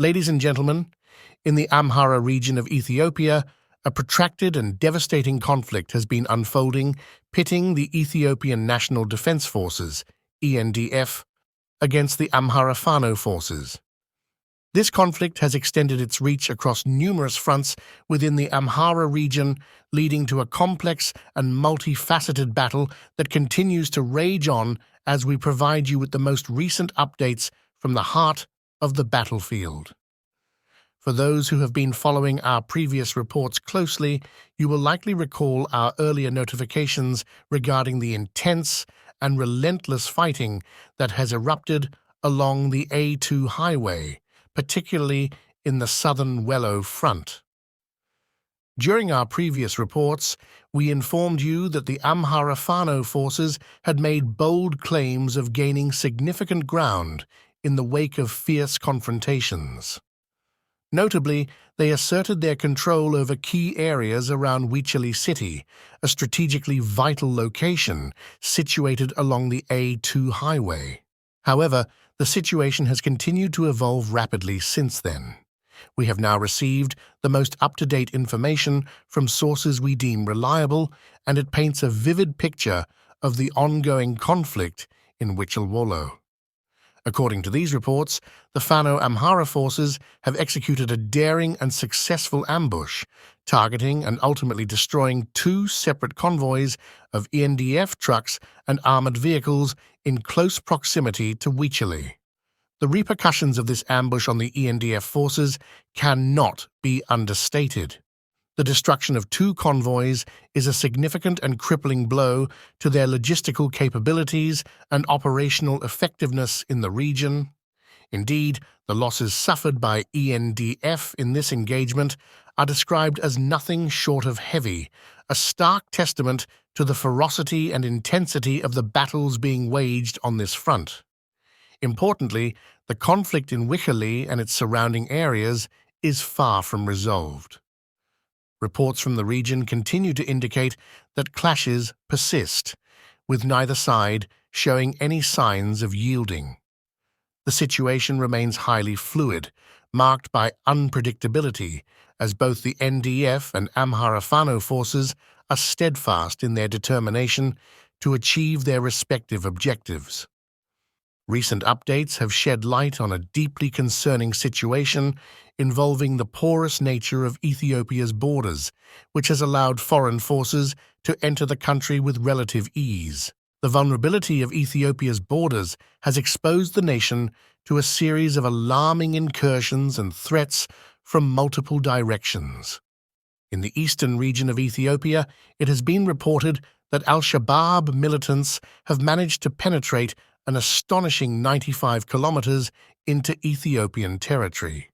Ladies and gentlemen, in the Amhara region of Ethiopia, a protracted and devastating conflict has been unfolding, pitting the Ethiopian National Defense Forces, ENDF, against the Amhara Fano forces. This conflict has extended its reach across numerous fronts within the Amhara region, leading to a complex and multifaceted battle that continues to rage on as we provide you with the most recent updates from the heart of the battlefield. For those who have been following our previous reports closely, you will likely recall our earlier notifications regarding the intense and relentless fighting that has erupted along the A2 highway, particularly in the southern Wello front. During our previous reports, we informed you that the Amhara Fano forces had made bold claims of gaining significant ground in the wake of fierce confrontations. Notably, they asserted their control over key areas around Wichili City, a strategically vital location situated along the A2 highway. However, the situation has continued to evolve rapidly since then. We have now received the most up-to-date information from sources we deem reliable, and it paints a vivid picture of the ongoing conflict in Wichili. According to these reports, the Fano Amhara forces have executed a daring and successful ambush, targeting and ultimately destroying two separate convoys of ENDF trucks and armored vehicles in close proximity to Wichili. The repercussions of this ambush on the ENDF forces cannot be understated. The destruction of two convoys is a significant and crippling blow to their logistical capabilities and operational effectiveness in the region. Indeed, the losses suffered by ENDF in this engagement are described as nothing short of heavy, a stark testament to the ferocity and intensity of the battles being waged on this front. Importantly, the conflict in Wichili and its surrounding areas is far from resolved. Reports from the region continue to indicate that clashes persist, with neither side showing any signs of yielding. The situation remains highly fluid, marked by unpredictability, as both the ENDF and Amhara Fano forces are steadfast in their determination to achieve their respective objectives. Recent updates have shed light on a deeply concerning situation involving the porous nature of Ethiopia's borders, which has allowed foreign forces to enter the country with relative ease. The vulnerability of Ethiopia's borders has exposed the nation to a series of alarming incursions and threats from multiple directions. In the eastern region of Ethiopia, it has been reported that Al-Shabaab militants have managed to penetrate an astonishing 95 kilometers into Ethiopian territory.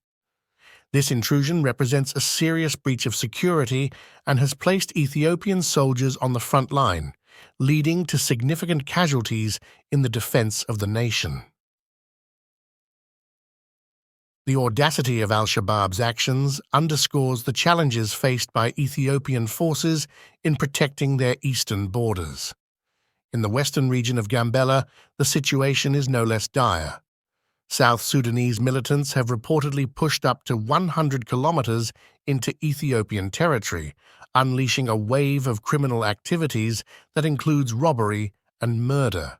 This intrusion represents a serious breach of security and has placed Ethiopian soldiers on the front line, leading to significant casualties in the defense of the nation. The audacity of Al-Shabaab's actions underscores the challenges faced by Ethiopian forces in protecting their eastern borders. In the western region of Gambela, the situation is no less dire. South Sudanese militants have reportedly pushed up to 100 kilometers into Ethiopian territory, unleashing a wave of criminal activities that includes robbery and murder.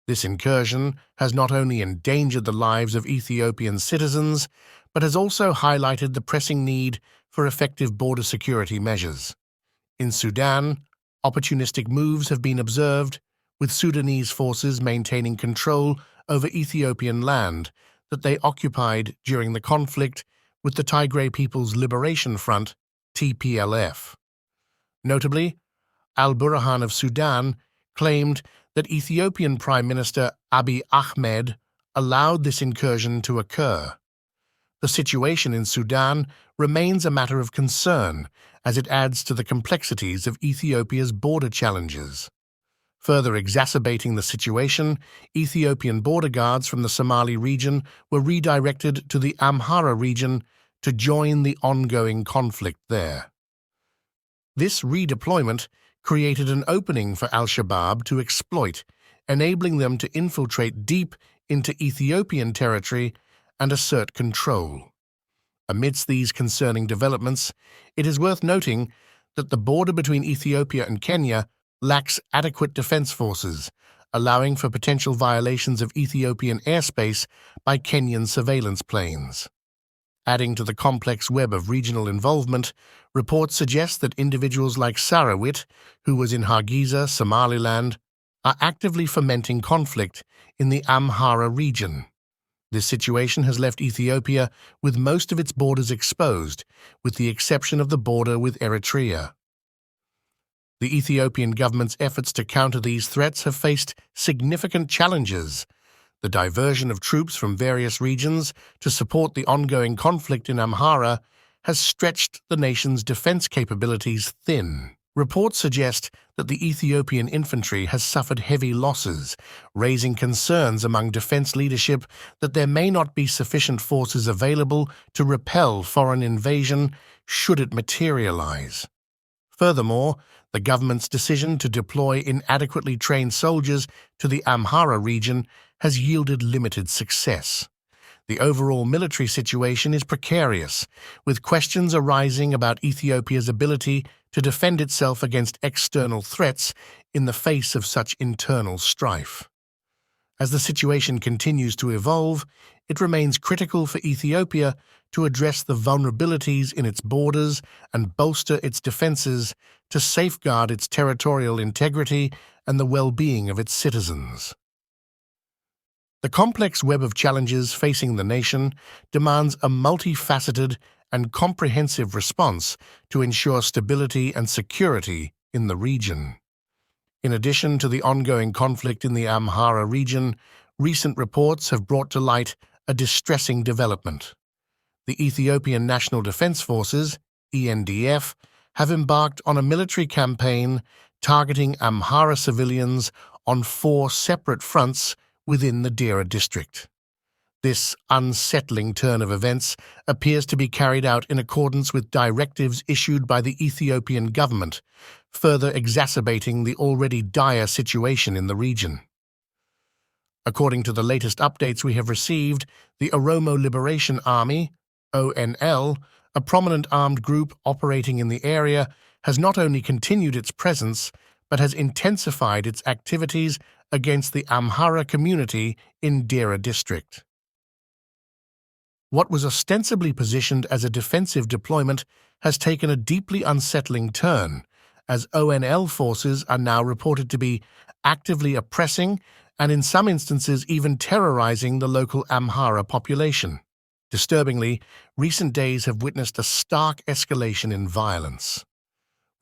This incursion has not only endangered the lives of Ethiopian citizens, but has also highlighted the pressing need for effective border security measures. In Sudan, opportunistic moves have been observed, with Sudanese forces maintaining control over Ethiopian land that they occupied during the conflict with the Tigray People's Liberation Front, TPLF. Notably, Al-Burhan of Sudan claimed that Ethiopian Prime Minister Abiy Ahmed allowed this incursion to occur. The situation in Sudan remains a matter of concern as it adds to the complexities of Ethiopia's border challenges. Further exacerbating the situation, Ethiopian border guards from the Somali region were redirected to the Amhara region to join the ongoing conflict there. This redeployment created an opening for Al-Shabaab to exploit, enabling them to infiltrate deep into Ethiopian territory and assert control. Amidst these concerning developments, it is worth noting that the border between Ethiopia and Kenya lacks adequate defense forces, allowing for potential violations of Ethiopian airspace by Kenyan surveillance planes. Adding to the complex web of regional involvement, reports suggest that individuals like Sarawit, who was in Hargeisa, Somaliland, are actively fomenting conflict in the Amhara region. This situation has left Ethiopia with most of its borders exposed, with the exception of the border with Eritrea. The Ethiopian government's efforts to counter these threats have faced significant challenges. The diversion of troops from various regions to support the ongoing conflict in Amhara has stretched the nation's defense capabilities thin. Reports suggest that the Ethiopian infantry has suffered heavy losses, raising concerns among defense leadership that there may not be sufficient forces available to repel foreign invasion should it materialize. Furthermore, the government's decision to deploy inadequately trained soldiers to the Amhara region has yielded limited success. The overall military situation is precarious, with questions arising about Ethiopia's ability to defend itself against external threats in the face of such internal strife. As the situation continues to evolve, it remains critical for Ethiopia to address the vulnerabilities in its borders and bolster its defenses to safeguard its territorial integrity and the well-being of its citizens. The complex web of challenges facing the nation demands a multifaceted and comprehensive response to ensure stability and security in the region. In addition to the ongoing conflict in the Amhara region, recent reports have brought to light a distressing development. The Ethiopian National Defense Forces, ENDF, have embarked on a military campaign targeting Amhara civilians on 4 separate fronts within the Dara district. This unsettling turn of events appears to be carried out in accordance with directives issued by the Ethiopian government, further exacerbating the already dire situation in the region. According to the latest updates we have received, the Oromo Liberation Army, ONL, a prominent armed group operating in the area, has not only continued its presence, but has intensified its activities against the Amhara community in Dara district. What was ostensibly positioned as a defensive deployment has taken a deeply unsettling turn, as ONL forces are now reported to be actively oppressing and in some instances even terrorizing the local Amhara population. Disturbingly, recent days have witnessed a stark escalation in violence.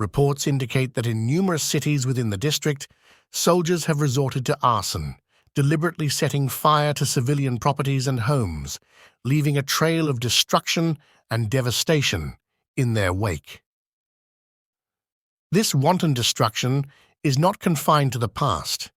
Reports indicate that in numerous cities within the district, soldiers have resorted to arson, deliberately setting fire to civilian properties and homes, leaving a trail of destruction and devastation in their wake. This wanton destruction is not confined to the past.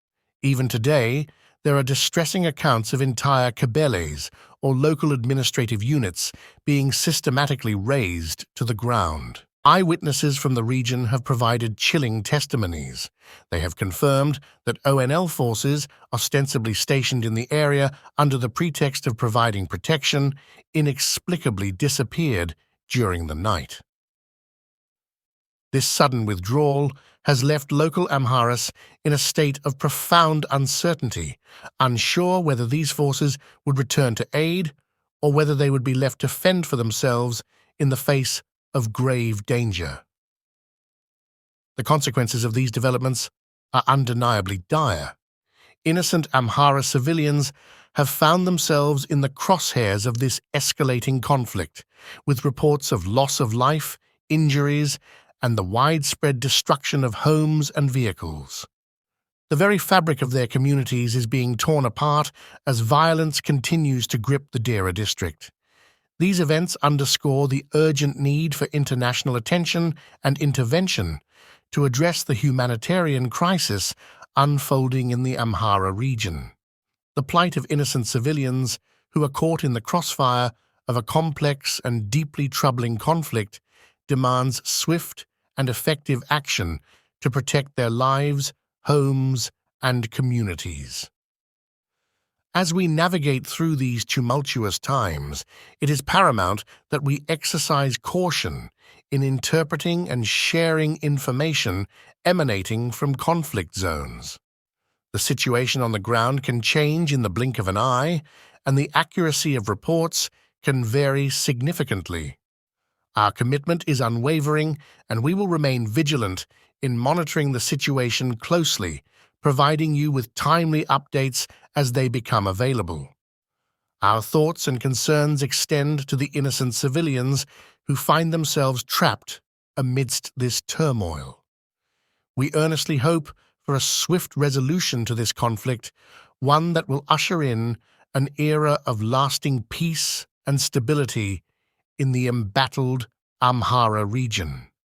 Even today, there are distressing accounts of entire kabeles, or local administrative units, being systematically razed to the ground. Eyewitnesses from the region have provided chilling testimonies. They have confirmed that ONL forces, ostensibly stationed in the area under the pretext of providing protection, inexplicably disappeared during the night. This sudden withdrawal has left local Amharas in a state of profound uncertainty, unsure whether these forces would return to aid or whether they would be left to fend for themselves in the face of grave danger. The consequences of these developments are undeniably dire. Innocent Amhara civilians have found themselves in the crosshairs of this escalating conflict, with reports of loss of life, injuries, and the widespread destruction of homes and vehicles. The very fabric of their communities is being torn apart as violence continues to grip the Dara district. These events underscore the urgent need for international attention and intervention to address the humanitarian crisis unfolding in the Amhara region. The plight of innocent civilians who are caught in the crossfire of a complex and deeply troubling conflict demands swift and effective action to protect their lives, homes, and communities. As we navigate through these tumultuous times, it is paramount that we exercise caution in interpreting and sharing information emanating from conflict zones. The situation on the ground can change in the blink of an eye, and the accuracy of reports can vary significantly. Our commitment is unwavering, and we will remain vigilant in monitoring the situation closely, providing you with timely updates as they become available. Our thoughts and concerns extend to the innocent civilians who find themselves trapped amidst this turmoil. We earnestly hope for a swift resolution to this conflict, one that will usher in an era of lasting peace and stability in the embattled Amhara region.